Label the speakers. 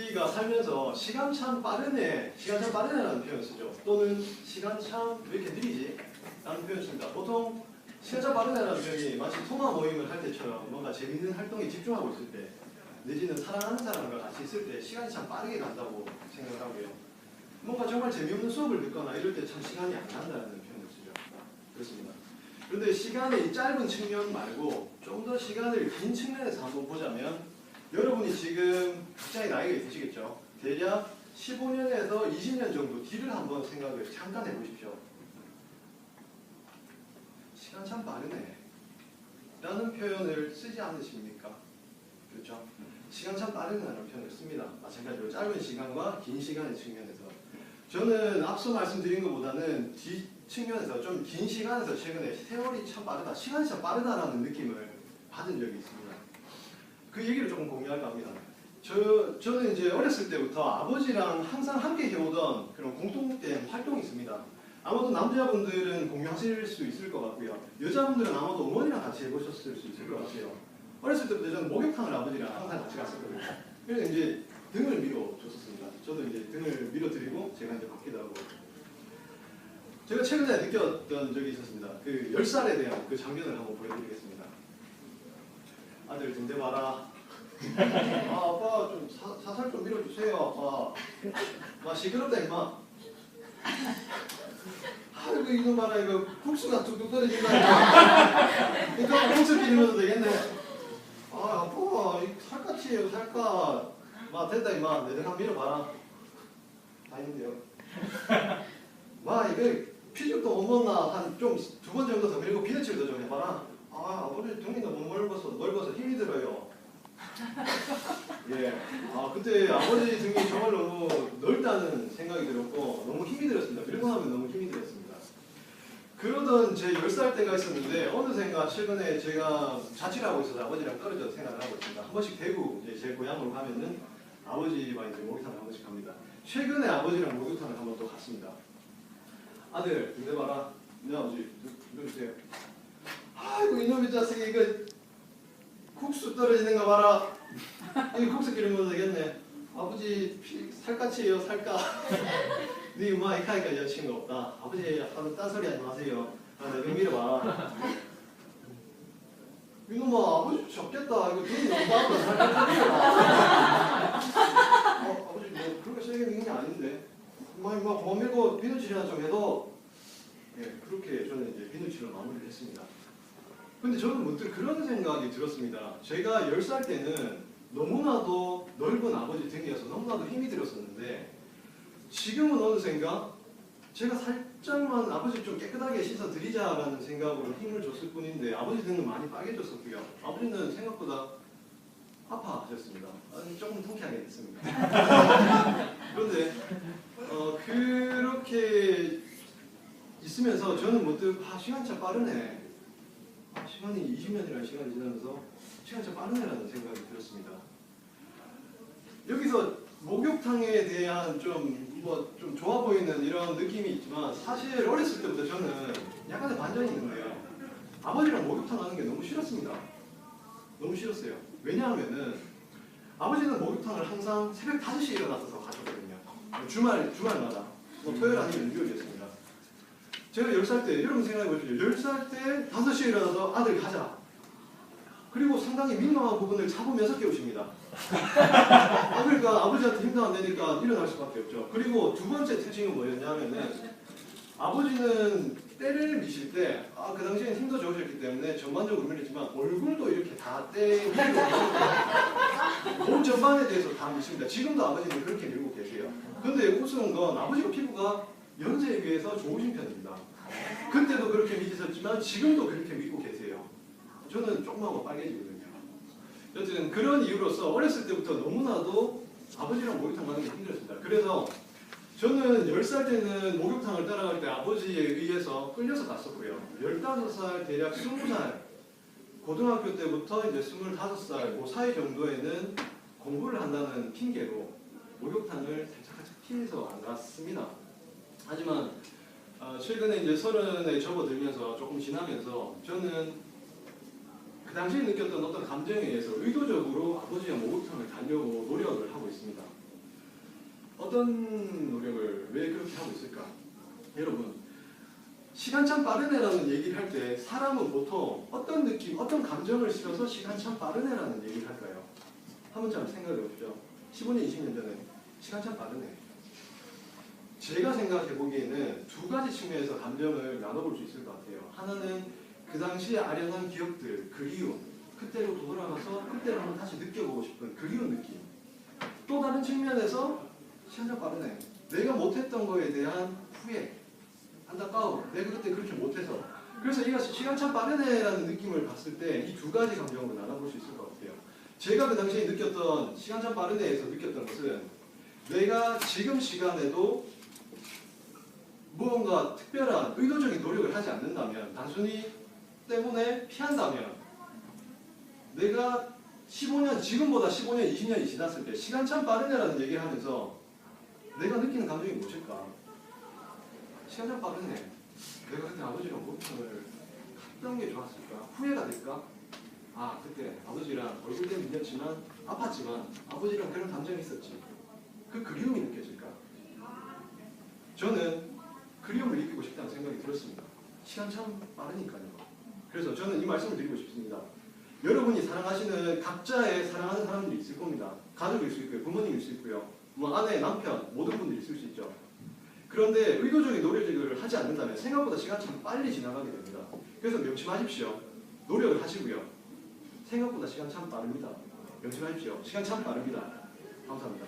Speaker 1: 아버지가 살면서 시간 참 빠르네, 시간 참 빠르네라는 표현을 쓰죠. 또는 시간 참 왜 이렇게 느리지? 라는 표현을 씁니다. 보통 시간 참 빠르네라는 표현이 마치 통화 모임을 할 때처럼 뭔가 재밌는 활동에 집중하고 있을 때, 내지는 사랑하는 사람과 같이 있을 때 시간이 참 빠르게 간다고 생각을 하고요. 뭔가 정말 재미없는 수업을 듣거나 이럴 때 참 시간이 안 간다는 표현을 쓰죠. 그렇습니다. 그런데 시간의 이 짧은 측면 말고 좀 더 시간을 긴 측면에서 한번 보자면, 여러분이 지금 각자의 나이가 있으시겠죠. 대략 15년에서 20년 정도 뒤를 한번 생각을 잠깐 해보십시오. 시간 참 빠르네 라는 표현을 쓰지 않으십니까? 그렇죠? 시간 참 빠르네라는 표현을 씁니다. 마찬가지로 짧은 시간과 긴 시간의 측면에서. 저는 앞서 말씀드린 것보다는 뒤 측면에서 좀 긴 시간에서 최근에 세월이 참 빠르다, 시간이 참 빠르다라는 느낌을 받은 적이 있습니다. 그 얘기를 조금 공유할까 합니다. 저는 이제 어렸을 때부터 아버지랑 항상 함께 해오던 그런 공통된 활동이 있습니다. 아마도 남자분들은 공유하실 수 있을 것 같고요. 여자분들은 아마도 어머니랑 같이 해보셨을 수 있을 것 같아요. 어렸을 때부터 저는 목욕탕을 아버지랑 항상 같이 갔었거든요. 그래서 이제 등을 밀어줬었습니다. 저도 이제 등을 밀어드리고 제가 이제 받기도 하고. 제가 최근에 느꼈던 적이 있었습니다. 그 10살에 대한 그 장면을 한번 보여드리겠습니다. 아들 등 대봐라. 아빠 좀 사살 좀 밀어주세요. 아빠. 마 시끄럽다 임마. 아이고 이거 봐라, 이거 국수가 뚝뚝 떨어진다. 이거 국수 끼리면서 되겠네. 아 아빠 살갗이에요 살갗. 마 됐다 임마, 내 등 한번 밀어봐라. 다 있는데요. 마 이거 피죽도 못 먹나, 한 좀 2번 정도 더 밀고 비너칠도 좀 해봐라. 아 아버지 등이 너무 넓어서 힘이 들어요. 예. 아 그때 아버지 등이 정말 너무 넓다는 생각이 들었고 너무 힘이 들었습니다. 밀고 나면 너무 힘이 들었습니다. 그러던 제 10살 때가 있었는데, 어느샌가 최근에 제가 자취를 하고 있어서 아버지랑 떨어져 생활을 하고 있습니다. 한 번씩 대구 이제 제 고향으로 가면은 아버지와 이제 목욕탕을 한 번씩 갑니다. 최근에 아버지랑 목욕탕을 한 번 또 갔습니다. 아들 근데 봐라, 네 아버지 누구세요? 아이고 이놈의 자식이 이거 국수 떨어지는 거 봐라. 이 국수 기르면 되겠네. 아버지 살갗이에요 살갗. 네 엄마 이카니까 여자친구 없다. 아버지 하는 딴소리 하지 마세요. 내 등 밀어봐. 이놈아 아버지 적겠다. 이거 눈이 너무 많아. 살짝 밀어봐. 아버지 뭐 그렇게 세게 미는 게 아닌데. 엄마 고만 밀고 비누칠이나 좀 해도. 예, 그렇게 저는 이제 비누칠로 마무리를 했습니다. 근데 저는 문득 그런 생각이 들었습니다. 제가 10살 때는 너무나도 넓은 아버지 등이어서 너무나도 힘이 들었었는데, 지금은 어느샌가 제가 살짝만 아버지 좀 깨끗하게 씻어드리자라는 생각으로 힘을 줬을 뿐인데, 아버지 등은 많이 빨개졌었고요. 아버지는 생각보다 아파하셨습니다. 조금 통쾌하게 됐습니다. 그런데 그렇게 있으면서 저는 문득 시간이 참 빠르네. 시간이 20년이라는 시간이 지나면서 시간이 참 빠르네라는 생각이 들었습니다. 여기서 목욕탕에 대한 좀 좋아 보이는 이런 느낌이 있지만, 사실 어렸을 때부터 저는 약간의 반전이 있는데요. 아버지랑 목욕탕 하는 게 너무 싫었습니다. 너무 싫었어요. 왜냐하면은 아버지는 목욕탕을 항상 새벽 5시에 일어나서 가셨거든요. 주말마다. 토요일 아니면 일요일이었습니다. 제가 10살 때, 여러분 생각해보십시오. 10살 때 5시에 일어나서 아들 가자. 그리고 상당히 민망한 부분을 잡으면서 깨우십니다. 그러니까 아버지한테 힘도 안 되니까 일어날 수밖에 없죠. 그리고 두 번째 특징은 뭐였냐면은, 아버지는 때를 미실 때, 그 당시에는 힘도 좋으셨기 때문에 전반적으로 밀렸지만 얼굴도 이렇게 다 때 밀고 몸 전반에 대해서 다 미십니다. 지금도 아버지는 그렇게 밀고 계세요. 근데 우스운 건 아버지가 피부가 연세에 비해서 좋으신 편입니다. 그때도 그렇게 미셨지만 지금도 그렇게 믿고 계세요. 저는 조금만 빨개지거든요. 여튼 그런 이유로서 어렸을 때부터 너무나도 아버지랑 목욕탕 가는 게 힘들었습니다. 그래서 저는 10살 때는 목욕탕을 따라갈 때 아버지에 의해서 끌려서 갔었고요. 15살, 대략 20살, 고등학교 때부터 이제 25살, 그 사이 정도에는 공부를 한다는 핑계로 목욕탕을 살짝 피해서 안 갔습니다. 하지만 최근에 이제 30에 접어들면서 조금 지나면서 저는 그 당시에 느꼈던 어떤 감정에 의해서 의도적으로 아버지와 목욕탕을 가려고 노력을 하고 있습니다. 어떤 노력을 왜 그렇게 하고 있을까? 여러분, 시간 참 빠르네라는 얘기를 할 때 사람은 보통 어떤 느낌, 어떤 감정을 실어서 시간 참 빠르네라는 얘기를 할까요? 한 번쯤 생각해 보십시오. 15년, 20년 전에 시간 참 빠르네. 제가 생각해 보기에는 두 가지 측면에서 감정을 나눠볼 수 있을 것 같아요. 하나는 그 당시에 아련한 기억들, 그리움, 그때로 돌아가서 그때를 한번 다시 느껴보고 싶은 그리운 느낌. 또 다른 측면에서 시간 참 빠르네. 내가 못했던 거에 대한 후회, 안타까움. 내가 그때 그렇게 못해서. 그래서 이가 시간 참 빠르네라는 느낌을 봤을 때 이 두 가지 감정으로 나눠볼 수 있을 것 같아요. 제가 그 당시에 느꼈던 시간 참 빠르네에서 느꼈던 것은 내가 지금 시간에도 무언가 특별한 의도적인 노력을 하지 않는다면, 단순히 때문에 피한다면, 내가 15년, 지금보다 15년, 20년이 지났을 때 시간 참 빠르네라는 얘기를 하면서 내가 느끼는 감정이 무엇일까? 시간 참 빠르네. 내가 그때 아버지랑 목욕탕을 갔던 게 좋았을까? 후회가 될까? 아, 그때 아버지랑 얼굴 때문에 밀렸지만, 아팠지만 아버지랑 그런 감정이 있었지. 그 그리움이 느껴질까? 저는 그리움을 느끼고 싶다는 생각이 들었습니다. 시간 참 빠르니까요. 그래서 저는 이 말씀을 드리고 싶습니다. 여러분이 사랑하시는 각자의 사랑하는 사람들이 있을 겁니다. 가족일 수 있고요, 부모님일 수 있고요, 뭐 아내, 남편, 모든 분들이 있을 수 있죠. 그런데 의도적인 노력을 하지 않는다면 생각보다 시간 참 빨리 지나가게 됩니다. 그래서 명심하십시오. 노력을 하시고요. 생각보다 시간 참 빠릅니다. 명심하십시오. 시간 참 빠릅니다. 감사합니다.